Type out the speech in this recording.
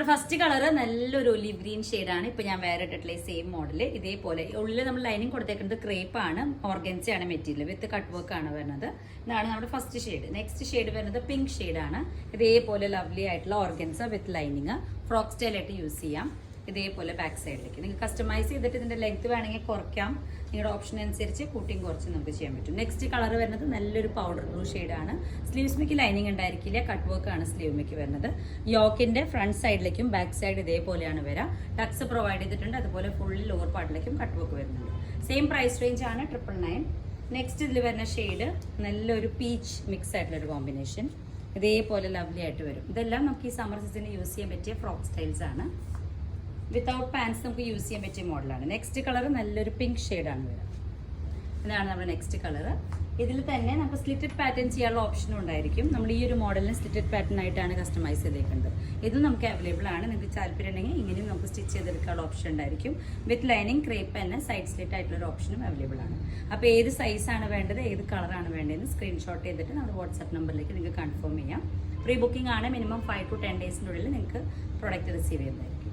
നമ്മുടെ first colour നല്ലൊരു olive green ഷെയ്ഡാണ്. ഇപ്പൊ ഞാൻ വേറെ ഇട്ടിട്ടുള്ള സെയിം മോഡല്. ഇതേപോലെ ഉള്ളിൽ നമ്മൾ ലൈനിങ് കൊടുത്തേക്കുന്നത് ക്രേപ്പ് ആണ്, ഓർഗൻസയാണ് മെറ്റീരിയൽ, വിത്ത് കട്ട് വർക്ക് ആണ് വരുന്നത്. ഇതാണ് നമ്മുടെ ഫസ്റ്റ് ഷെയ്ഡ്. നെക്സ്റ്റ് ഷെയ്ഡ് വരുന്നത് പിങ്ക് ഷെയ്ഡാണ്. ഇതേപോലെ ലവ്ലി ആയിട്ടുള്ള ഓർഗൻസ വിത്ത് ലൈനിങ്, ഫ്രോക്ക് സ്റ്റൈലായിട്ട് യൂസ് ചെയ്യാം. ഇതേപോലെ ബാക്ക് സൈഡിലേക്ക് നിങ്ങൾക്ക് കസ്റ്റമൈസ് ചെയ്തിട്ട് ഇതിന്റെ ലെങ്ത് വേണമെങ്കിൽ കുറയ്ക്കാം. നിങ്ങളുടെ ഓപ്ഷൻ അനുസരിച്ച് കൂട്ടിയും കുറച്ച് നമുക്ക് ചെയ്യാൻ പറ്റും. നെക്സ്റ്റ് കളർ വരുന്നത് നല്ലൊരു പൗഡർ ബ്ലൂ ഷെയ്ഡാണ്. സ്ലീവ്സ് മിക്ക് ലൈനിങ് ഉണ്ടായിരിക്കില്ല, കട്ട് വർക്ക് ആണ് സ്ലീവ് മിക്ക് വരുന്നത്. യോക്കിന്റെ ഫ്രണ്ട് സൈഡിലേക്കും ബാക്ക് സൈഡ് ഇതേപോലെയാണ് വരിക. ടക്സ് പ്രൊവൈഡ് ചെയ്തിട്ടുണ്ട്. അതുപോലെ ഫുള്ളി ലോവർ പാർട്ടിലേക്കും കട്ട് വർക്ക് വരുന്നുണ്ട്. സെയിം പ്രൈസ് റേഞ്ച് ആണ് 999. നെക്സ്റ്റ് ഇതിൽ വരുന്ന ഷെയ്ഡ് നല്ലൊരു പീച്ച് മിക്സ് ആയിട്ടുള്ള ഒരു കോമ്പിനേഷൻ. ഇതേപോലെ ലവ്ലി ആയിട്ട് വരും. ഇതെല്ലാം നമുക്ക് ഈ സമ്മർ സീസണിൽ യൂസ് ചെയ്യാൻ പറ്റിയ ഫ്രോക്ക് സ്റ്റൈൽസ് ആണ്. വിത്തൗട്ട് പാൻസ് നമുക്ക് യൂസ് ചെയ്യാൻ പറ്റിയ മോഡലാണ്. നെക്സ്റ്റ് കളർ നല്ലൊരു പിങ്ക് ഷെയ്ഡാണ് വരിക. ഇതാണ് നമ്മുടെ നെക്സ്റ്റ് കളർ. ഇതിൽ തന്നെ നമുക്ക് സ്ലിറ്റഡ് പാറ്റേൺ ചെയ്യാനുള്ള ഓപ്ഷനും ഉണ്ടായിരിക്കും. നമ്മൾ ഈ ഒരു മോഡലിന് സ്ലിറ്റഡ് പാറ്റേൺ ആയിട്ടാണ് കസ്റ്റമൈസ് ചെയ്തേക്കുന്നത്. ഇതും നമുക്ക് അവൈലബിൾ ആണ്. നിങ്ങൾക്ക് താല്പര്യം ഉണ്ടെങ്കിൽ ഇങ്ങനെയും നമുക്ക് സ്റ്റിച്ച് ചെയ്തെടുക്കാനുള്ള ഓപ്ഷൻ ഉണ്ടായിരിക്കും. വിത്ത് ലൈനിങ് ക്രേപ്പ് തന്നെ സൈഡ് സ്ലിറ്റ് ആയിട്ടുള്ള ഒരു ഓപ്ഷനും അവൈലബിൾ ആണ്. അപ്പോൾ ഏത് സൈസാണ് വേണ്ടത്, ഏത് കളറാണ് വേണ്ടതെന്ന് സ്ക്രീൻഷോട്ട് ചെയ്തിട്ട് നമ്മുടെ വാട്സാപ്പ് നമ്പറിലേക്ക് നിങ്ങൾക്ക് കൺഫേം ചെയ്യാം. പ്രീ ബുക്കിംഗ് ആണ്. മിനിമം 5 to 10 ഡേയ്സിനുള്ളിൽ നിങ്ങൾക്ക് പ്രോഡക്റ്റ് റിസീവ് ചെയ്യുന്നതായിരിക്കും.